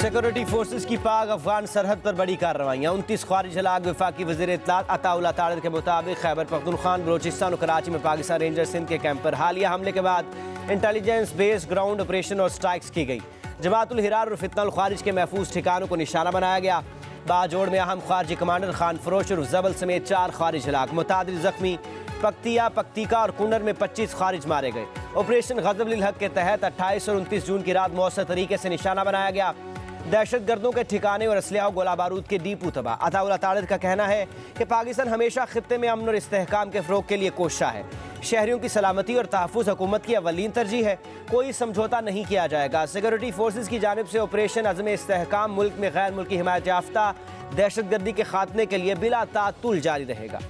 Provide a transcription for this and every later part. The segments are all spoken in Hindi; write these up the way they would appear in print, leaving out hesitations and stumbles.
सिक्योरिटी फोर्सेस की पाक अफगान सरहद पर बड़ी कार्रवाइयाँ। 29 ख्वारिज हलाक। वफाकी वज़ीर इत्तलात अताउल्लाह तारिर के मुताबिक खैबर पख्तूनख्वा, बलोचिस्तान और कराची में पाकिस्तान रेंजर्स सिंध के कैंप पर हालिया हमले के बाद इंटेलिजेंस बेस्ड ग्राउंड ऑपरेशन और स्ट्राइक्स की गई। जमातुल हिरार और फितनल ख्वारिज के महफूज ठिकानों को निशाना बनाया गया। बाजोड़ में अहम खारजी कमांडर खान फरोश और जबल समेत 4 ख्वारिज हलाक, मुतादिल जख्मी। पक्तिया, पक्तिका और कुनर में 25 ख्वारिज मारे गए। ऑपरेशन ग़ज़ब लिल हक़ के तहत 28 और 29 जून की रात मौसर तरीके से निशाना बनाया गया। दहशत गर्दों के ठिकाने और असलहा गोला बारूद के डीपू तबाह। अताउल्लाह तारिर का कहना है कि पाकिस्तान हमेशा खित्ते में अमन और इस्तेहकाम के फ़रोग़ के लिए कोशिश है। शहरियों की सलामती और तहफ़्फ़ुज़ हुकूमत की अव्वलीन तरजीह है। कोई समझौता नहीं किया जाएगा। सिक्योरिटी फोर्सेस की जानिब से ऑपरेशन अज़्म इस्तेहकाम मुल्क में गैर मुल्की हिमायत याफ्ता दहशत गर्दी के खात्मे के लिए बिला तातुल जारी रहेगा।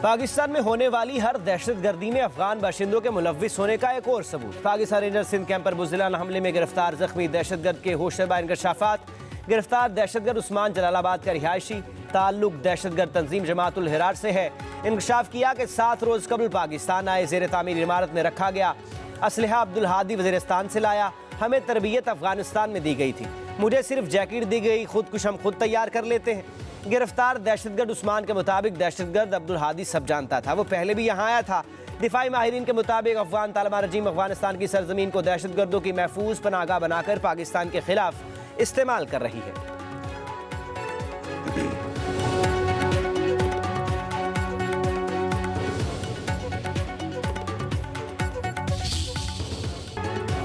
पाकिस्तान में होने वाली हर दहशत गर्दी में अफगान बाशिंदों के मुलव्विस होने का एक और सबूत। पाकिस्तान रेंजर्स सिंध कैंप पर बुज़दिलाना हमले में गिरफ्तार जख्मी दहशतगर्द के होशरबा इंकशाफात। गिरफ्तार दहशतगर्द उस्मान जलालाबाद का रिहायशी, ताल्लुक दहशतगर्द तंजीम जमातुल हिरार से है। इंकशाफ किया कि 7 रोज़ कबल पाकिस्तान आए, ज़ेर तामीर इमारत में रखा गया। असलहा अब्दुल हादी वज़ीरिस्तान से लाया। हमें तरबियत अफगानिस्तान में दी गई थी। मुझे सिर्फ जैकेट दी गई, खुद कुछ हम खुद तैयार कर लेते हैं। गिरफ्तार दहशतगर्द उस्मान के मुताबिक दहशतगर्द अब्दुल हादी सब जानता था, वो पहले भी यहाँ आया था। दिफाई माहिरीन के मुताबिक अफगान तालिबान रजीम अफगानिस्तान की सरजमीन को दहशतगर्दों की महफूज पनाहगाह बनाकर पाकिस्तान के खिलाफ इस्तेमाल कर रही है।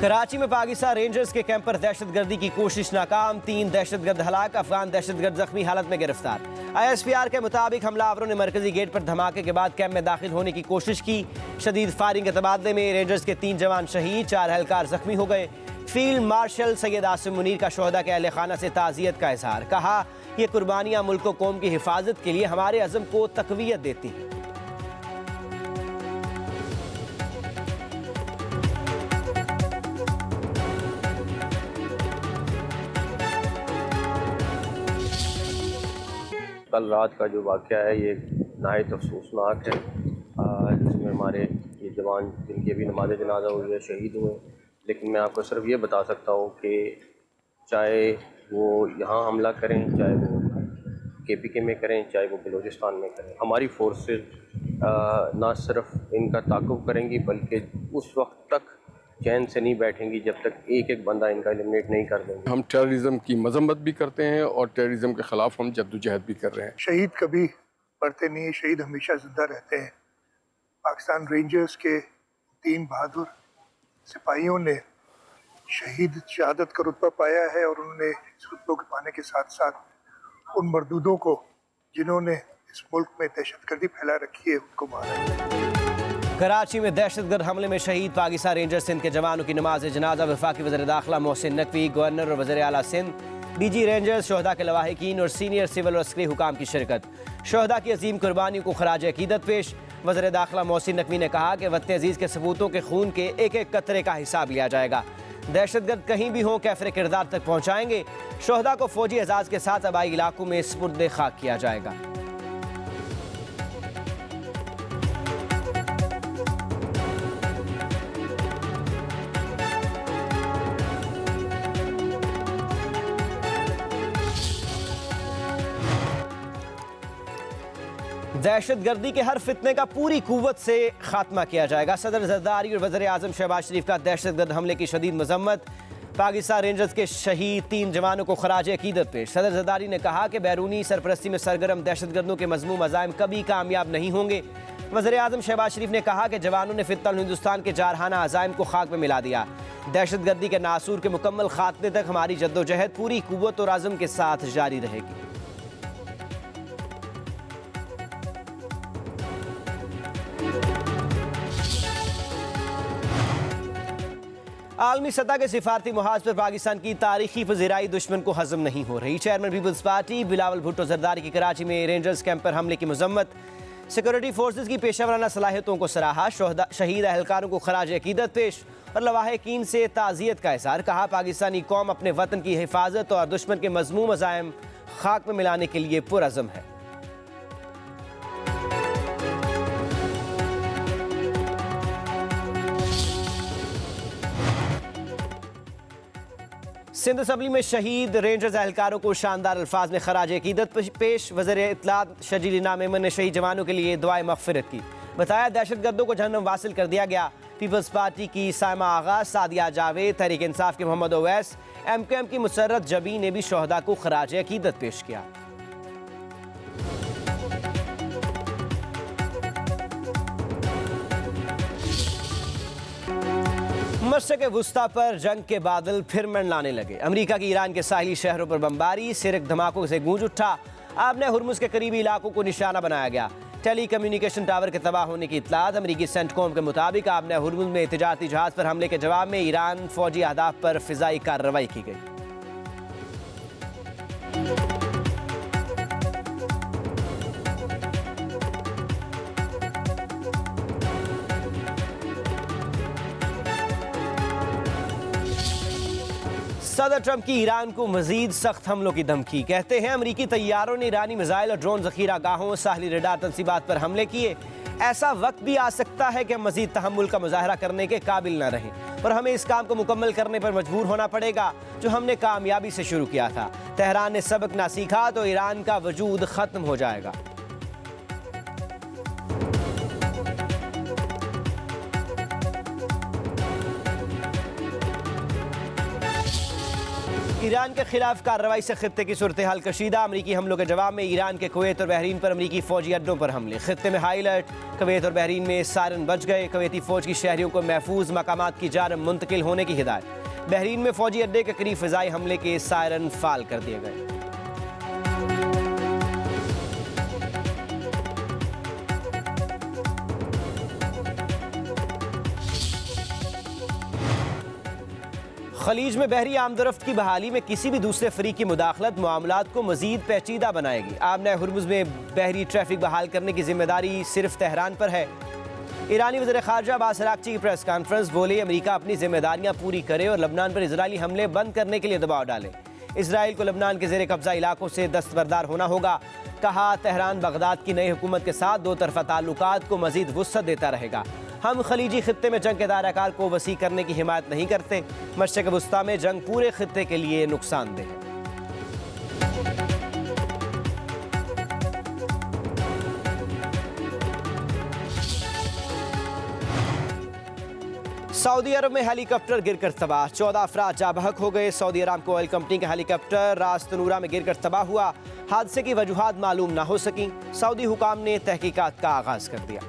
कराची में पाकिस्तान रेंजर्स के कैंप पर दहशतगर्दी की कोशिश नाकाम। 3 दहशतगर्द हलाक, अफगान दहशतगर्द जख्मी हालत में गिरफ्तार। ISPR के मुताबिक हमलावरों ने मरकजी गेट पर धमाके के बाद कैंप में दाखिल होने की कोशिश की। शदीद फायरिंग के तबादले में रेंजर्स के 3 जवान शहीद, 4 एहलकार जख्मी हो गए। फील्ड मार्शल सैयद आसिम मुनीर का शोहदा के अहल खाना से ताज़ियत का इजहार। कहा, ये कुर्बानियाँ मुल्क व कौम की हिफाजत के लिए हमारे अज़म को तक़वियत देती हैं। कल रात का जो वाक़या है ये नहायत अफसोसनाक है, जिसमें हमारे ये जवान जिनकी अभी नमाज जनाजा हुई है शहीद हुए। लेकिन मैं आपको सिर्फ ये बता सकता हूँ कि चाहे वो यहाँ हमला करें, चाहे वो KPK में करें, चाहे वो बलूचिस्तान में करें, हमारी फोर्सेस ना सिर्फ इनका ताक़ुब करेंगी बल्कि उस वक्त तक चैन से नहीं बैठेंगी जब तक एक एक बंदा इनका एलिमिनेट नहीं कर देंगे। हम टेररिज्म की मजम्मत भी करते हैं और टेररिज्म के ख़िलाफ़ हम जद्दोजहद भी कर रहे हैं। शहीद कभी मरते नहीं, शहीद हमेशा जिंदा रहते हैं। पाकिस्तान रेंजर्स के 3 बहादुर सिपाहियों ने शहादत का रुतबा पाया है और उन्होंने इस रुतबे को पाने के साथ साथ उन मरदूदों को जिन्होंने इस मुल्क में दहशतगर्दी फैला रखी है उनको मारा। कराची में दहशतगर्द हमले में शहीद पाकिस्तान रेंजर्स सिंध के जवानों की नमाज जनाजा। वफाकी वज़ीर दाखिला मोहसिन नकवी, गवर्नर और वज़ीर आला सिंध, DG रेंजर्स, शोहदा के लवाहिकीन और सीनियर सिविल और अस्करी हुकाम की शिरकत। शोहदा की अजीम कुर्बानियों को खराज अकीदत पेश। वज़ीर दाखिला मोहसिन नकवी ने कहा कि वतन अजीज़ के सबूतों के खून के एक एक कतरे का हिसाब लिया जाएगा। दहशतगर्द कहीं भी हों कैफरे किरदार तक पहुँचाएंगे। शोहदा को फौजी एजाज़ के साथ आबाई इलाकों में सुपुर्द खाक किया जाएगा। दहशत गर्दी के हर फितने का पूरी कुव्वत से खात्मा किया जाएगा। सदर जरदारी और वज़ीर आज़म शहबाज शरीफ का दहशत गर्द हमले की शदीद मजम्मत। पाकिस्तान रेंजर्स के शहीद 3 जवानों को खराज अकीदत पेश। सदर जरदारी ने कहा कि बैरूनी सरपरस्ती में सरगर्म दहशत गर्दों के मज़मूम अज़ाइम कभी कामयाब नहीं होंगे। वज़ीर आज़म शहबाज शरीफ ने कहा कि जवानों ने फितनल हिंदुस्तान के जारहाना अज़ाइम को खाक में मिला दिया। दहशत गर्दी के नासूर के मुकम्मल खात्मे तक हमारी जद्दोजहद पूरी कुव्वत और आज़म के साथ जारी रहेगी। आलमी सतह के सिफारती मुहाज पर पाकिस्तान की तारीखी पज़ीराई दुश्मन को हजम नहीं हो रही। Chairman people's party Bilawal Bhutto Zardari की कराची में रेंजर्स कैंप पर हमले की मजम्मत। सिक्योरिटी फोर्सेज की पेशेवराना सलाहियतों को सराहा, शहीद अहलकारों को खराज अकीदत पेश और लवाहिकीन से ताज़ियत का इज़हार। कहा पाकिस्तानी कौम अपने वतन की हिफाजत और दुश्मन के मज़मूम अज़ाइम खाक में मिलाने के लिए पुरअज़म है। सिंध असम्बली में शहीद रेंजर्स एहलकारों को शानदार अल्फाज में खराज अकीदत पेश। वज़ीर इत्तलात शजील इनाम मेमन ने शहीद जवानों के लिए दुआए मग़फ़िरत की। बताया दहशतगर्दों को जहन्नम वासिल कर दिया गया। पीपल्स पार्टी की सायमा आगा, सादिया जावेद, तहरीक इंसाफ के मोहम्मद ओवैस, MQM की मुसर्रत जबी ने भी शहदा को खराज अकीदत पेश किया। मशरिक़ वुस्ता पर जंग के बादल फिर मंडलाने लगे। अमेरिका की ईरान के साहिली शहरों पर बमबारी, सिरक धमाकों से गूंज उठा। आबने हुर्मुज़ के करीबी इलाकों को निशाना बनाया गया। टेली कम्युनिकेशन टावर के तबाह होने की इत्तलात। अमेरिकी सेंटकॉम के मुताबिक आबने हुर्मुज़ में तिजारती जहाज़ पर हमले के जवाब में ईरान फौजी अहदाफ पर फ़िज़ाई कार्रवाई की गई। सदर ट्रंप की ईरान को मजीद सख्त हमलों की धमकी। कहते हैं अमरीकी तैयारों ने ईरानी मिसाइल और ड्रोन जखीरा गाहों, साहली रडार तंसीबात पर हमले किए। ऐसा वक्त भी आ सकता है कि हम मजीद तहम्मुल का मुजाहरा करने के काबिल न रहें और हमें इस काम को मुकम्मल करने पर मजबूर होना पड़ेगा जो हमने कामयाबी से शुरू किया था। तेहरान ने सबक ना सीखा तो ईरान का वजूद खत्म हो जाएगा। ईरान के खिलाफ कार्रवाई से खित्ते की सूरत हाल कशीदा। अमरीकी हमलों के जवाब में ईरान के कुवैत और बहरीन पर अमरीकी फौजी अड्डों पर हमले। खित्ते में हाई अलर्ट। कुवैत और बहरीन में सायरन बज गए। कुवैती फौज की शहरियों को महफूज मकामात की जानब मुंतकिल होने की हिदायत। बहरीन में फौजी अड्डे के करीब फ़िज़ाई हमले के सायरन फाल कर दिए गए। खलीज में बहरी आमदरफ्त की बहाली में किसी भी दूसरे फरीक की मुदाखलत मामलात को मजीद पेचीदा बनाएगी। आबने हुर्मुज़ में बहरी ट्रैफिक बहाल करने की जिम्मेदारी सिर्फ तेहरान पर है। ईरानी वज़ीर ख़ारजा अब्बास अराग़ची की प्रेस कॉन्फ्रेंस। बोले अमेरिका अपनी जिम्मेदारियां पूरी करे और लबनान पर इजरायली हमले बंद करने के लिए दबाव डाले। इसराइल को लबनान के ज़ेर कब्ज़ा इलाकों से दस्तबरदार होना होगा। कहा तेहरान बगदाद की नई हुकूमत के साथ दो तरफ़ा ताल्लुकात को मजीद वुसअत देता रहेगा। हम खलीजी खित्ते में जंग के दायरा-कार को वसी करने की हिमायत नहीं करते। मशरिक़ वुस्ता में जंग पूरे खित्ते के लिए नुकसानदेह है। सऊदी अरब में हेलीकॉप्टर गिरकर तबाह। 14 अफराद जाबहक हो गए। सऊदी अरामको ऑयल कंपनी का हेलीकॉप्टर रास तनूरा में गिरकर तबाह हुआ। हादसे की वजूहात मालूम ना हो सकी। सऊदी हुकाम ने तहकीकात का आगाज कर दिया।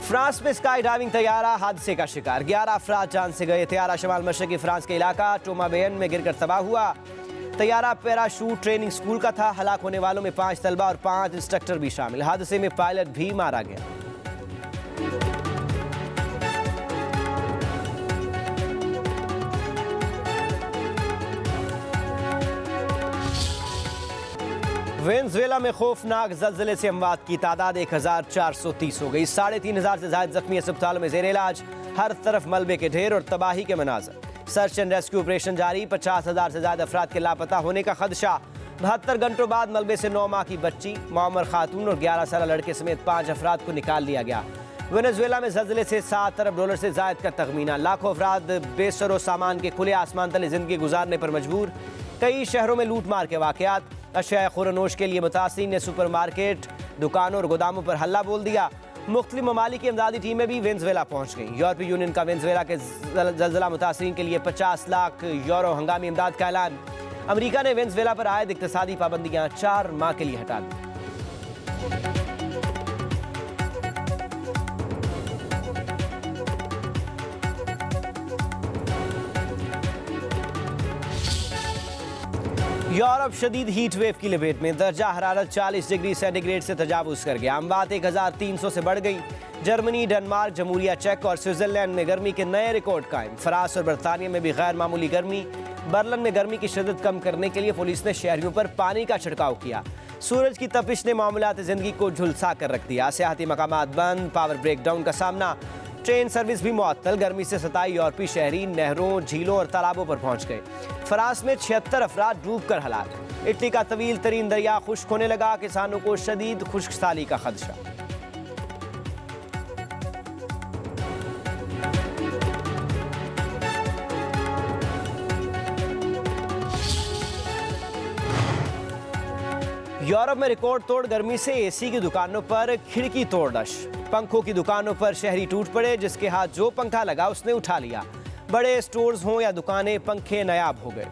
फ्रांस में स्काई डाइविंग तैयारा हादसे का शिकार। 11 अफराद जान से गए। तैयारा शमाल मशरकी फ्रांस के इलाका टोमाबेन में गिरकर तबाह हुआ। तैयारा पैराशूट ट्रेनिंग स्कूल का था। हलाक होने वालों में 5 तलबा और 5 इंस्ट्रक्टर भी शामिल। हादसे में पायलट भी मारा गया। वेनेजुएला में खौफनाक ज़लज़ले से अमवात की तादाद 1430 हो गई। 3500 से ज़ायद जख्मी अस्पतालों में ज़ेर इलाज। हर तरफ मलबे के ढेर और तबाही के मनाज़र। सर्च एंड रेस्क्यू ऑपरेशन जारी। 50,000 से ज़्यादा अफराद के लापता होने का खदशा। 72 घंटों बाद मलबे से 9 माह की बच्ची, मामर खातून और 11 साल लड़के समेत 5 अफराद को निकाल लिया गया। वेनेजुएला में ज़लज़ले से $7 अरब से ज़ायद का तखमीना। लाखों अफराद बेसरो सामान के खुले आसमान तले ज़िंदगी गुजारने पर मजबूर। कई शहरों में लूट मार के वाक़यात। अशिया खुरनोश के लिए मुतासिरीन ने सुपर मार्केट, दुकानों और गोदामों पर हल्ला बोल दिया। मुख्तलिफ ममालिक की इमदादी टीमें भी वेनेजुएला पहुँच गईं। यूरोपीय यूनियन का वेनेजुएला के ज़लज़ला मुतासिरीन के लिए 50 लाख यूरो हंगामी इमदाद का ऐलान। अमेरिका ने वेनेजुएला पर आयद इक़्तिसादी पाबंदियाँ 4 माह के लिए हटा दी। यूरोप शदीद हीट वेव की लपेट में, दर्जा हरारत 40 डिग्री सेंटीग्रेड से तजावुज कर गया। अमवात 1300 से बढ़ गई। जर्मनी, डेनमार्क, जमहूरिया चेक और स्विट्जरलैंड में गर्मी के नए रिकॉर्ड कायम। फ्रांस और बरतानिया में भी गैर मामूली गर्मी। बर्लिन में गर्मी की शिद्दत कम करने के लिए पुलिस ने शहरियों पर पानी का छिड़काव किया। सूरज की तपिश ने मामूलात जिंदगी को झुलसा कर रख दिया। सियाहती मकामात बंद, पावर ब्रेकडाउन का सामना, ट्रेन सर्विस भी मुअत्तल। गर्मी से सताए यूरोपीय शहरी नहरों, झीलों और तालाबों पर पहुंच गए। फ्रांस में 76 अफराद डूबकर हलाक। इटली का तवील तरीन दरिया खुश्क होने लगा। किसानों को शदीद खुश्कसाली का खदशा। यूरोप में रिकॉर्ड तोड़ गर्मी से एसी की दुकानों पर खिड़की तोड़ डश। पंखों की दुकानों पर शहरी टूट पड़े। जिसके हाथ जो पंखा लगा उसने उठा लिया। बड़े स्टोर्स हों या दुकानें, पंखे नायाब हो गए।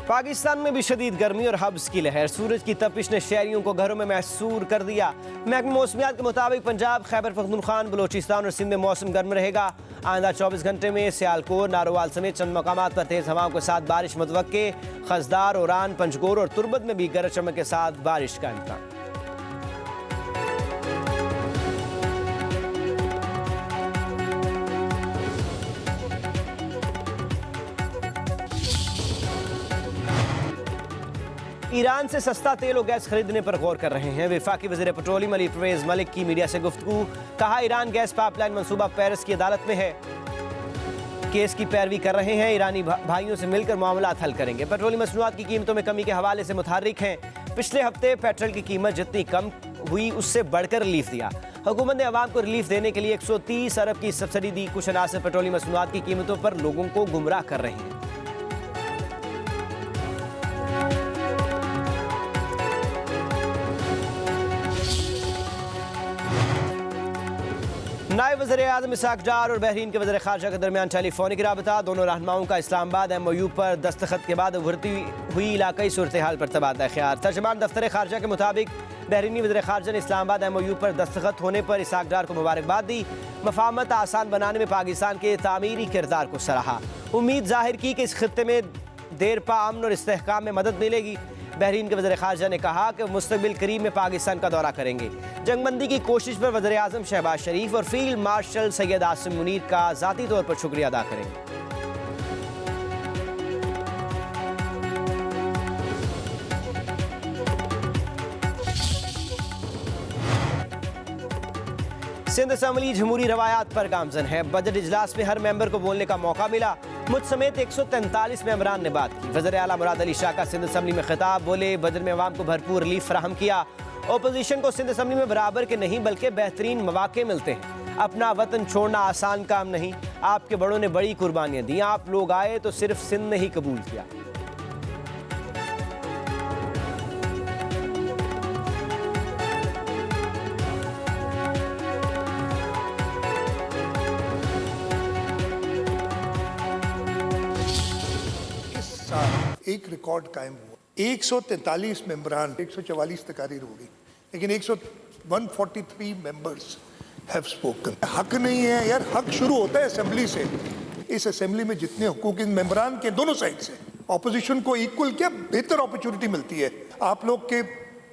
पाकिस्तान में भी शदीद गर्मी और हब्स की लहर। सूरज की तपिश ने शहरियों को घरों में महसूर कर दिया। महकमा मौसमियात के मुताबिक पंजाब, खैबर पख्तूनख्वा, बलोचिस्तान और सिंध में मौसम गर्म रहेगा। आइंदा 24 घंटे में सियालकोट, नारोवाल समेत चंद मकामात पर तेज हवाओं के साथ बारिश मुतवक्के। खजदार, ओरान, पंचगोर और तुर्बत में भी गरज चमक के साथ बारिश का इम्कान। ईरान से सस्ता तेल और गैस खरीदने पर गौर कर रहे हैं। वफाकी वज़ीर पेट्रोलियम अली परवेज मलिक की मीडिया से गुफ्तगू। कहा, ईरान गैस पाइपलाइन मंसूबा पेरिस की अदालत में है। केस की पैरवी कर रहे हैं। ईरानी भाइयों से मिलकर मामला हल करेंगे। पेट्रोलियम मसनूआत की कीमतों में कमी के हवाले से मुतहर्रिक हैं। पिछले हफ्ते पेट्रोल की कीमत जितनी कम हुई उससे बढ़कर रिलीफ दिया। हुकूमत ने अवाम को रिलीफ देने के लिए 130 अरब की सब्सिडी दी। कुछ अनासर पेट्रोलियम मसनूआत की कीमतों पर लोगों को गुमराह कर रहे हैं। नायब वज़ीर-ए-आज़म इसहाक डार और बहरीन के वज़ीर ख़ारजा के दरमियान टेलीफोनिक राबता। दोनों रहनुमाओं का इस्लामाबाद MOU पर दस्तखत के बाद उभरती हुई इलाक़ाई सूरत हाल पर तबादला ख्याल। तर्जमान दफ्तर ख़ारजा के मुताबिक बहरीनी वज़ीर ख़ारजा ने इस्लामाबाद MOU पर दस्तखत होने पर इसहाक डार को मुबारकबाद दी। मफ़ाहमत आसान बनाने में पाकिस्तान के तामीरी किरदार को सराहा। उम्मीद ज़ाहिर की कि इस खित्ते में देर पा अमन और इस्तेहकाम में मदद मिलेगी। बहरीन के वज़ीर ख़ारजा ने कहा कि मुस्तक़बिल करीब में पाकिस्तान का दौरा करेंगे। जंगबंदी की कोशिश पर वज़ीर आज़म शहबाज शरीफ और फील्ड मार्शल सैयद आसिम मुनीर का ज़ाती तौर पर शुक्रिया अदा करेंगे। सिंध असम्बली जमहूरी रवायात पर गामजन है। बजट इजलास में हर मेंबर को बोलने का मौका मिला। मुझ समेत 143 मेंबरान ने बात की। वज़ीर आला मुराद अली शाह का सिंध असम्बली में खिताब। बोले, बजट में अवाम को भरपूर रिलीफ फराहम किया। ओपोजिशन को सिंध असम्बली में बराबर के नहीं बल्कि बेहतरीन मौके मिलते हैं। अपना वतन छोड़ना आसान काम नहीं। आपके बड़ों ने बड़ी कुर्बानियाँ दी। आप लोग आए तो सिर्फ सिंध ने ही कबूल किया। एक रिकॉर्ड कायम हुआ। 143 मेंबरान, 144 तकारीर होगी, लेकिन 143 मेंबर्स हैव स्पोकन। हक नहीं है यार, हक शुरू होता है असेंबली से। इस असेंबली में जितने हुकूक इन मेंबरान के दोनों साइड से, ऑपोजिशन को इक्वल क्या बेहतर अपॉर्चुनिटी मिलती है। आप लोग के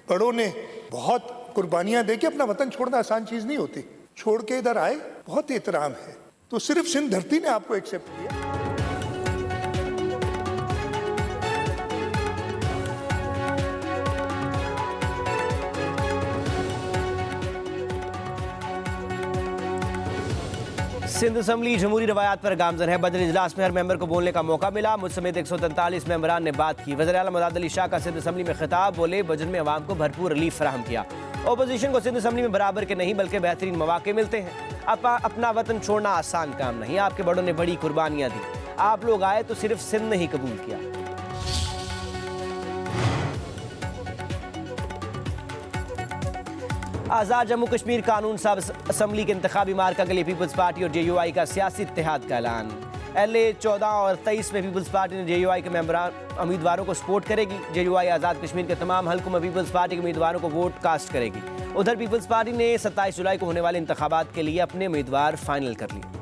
बड़ों ने बहुत कुर्बानियां दे के, अपना वतन छोड़ना आसान चीज नहीं होती, छोड़ के इधर आए, बहुत एहतराम है। तो सिर्फ सिंध धरती ने आपको एक्सेप्ट किया। सिंध असम्बली जमहूरी रवायात पर गामजन है। बजट इजलास में हर मेंबर को बोलने का मौका मिला। मुझ समेत 143 मेंबरान ने बात की। वज़ीर आला मुराद अली शाह का सिंध असम्बली में खिताब। बोले, बजट में अवाम को भरपूर रिलीफ फराहम किया। ओपोजिशन को सिंध असम्बली में बराबर के नहीं बल्कि बेहतरीन मौके मिलते हैं। अपना वतन छोड़ना आसान काम नहीं। आपके बड़ों ने बड़ी कुर्बानियाँ दी। आप लोग आए तो सिर्फ सिंध ने ही कबूल किया। आज़ाद जम्मू कश्मीर कानून साहब असम्बली के इंतखाबी मार्का के लिए पीपल्स पार्टी और JUI का सियासी इत्तेहाद का ऐलान। LA 14 और 23 में पीपल्स पार्टी ने JUI के उम्मीदवारों को सपोर्ट करेगी। JUI आज़ाद कश्मीर के तमाम हलकों में पीपल्स पार्टी के उम्मीदवारों को वोट कास्ट करेगी। उधर पीपल्स पार्टी ने 27 जुलाई को होने वाले इंतखाबात के लिए अपने उम्मीदवार फाइनल कर लिए।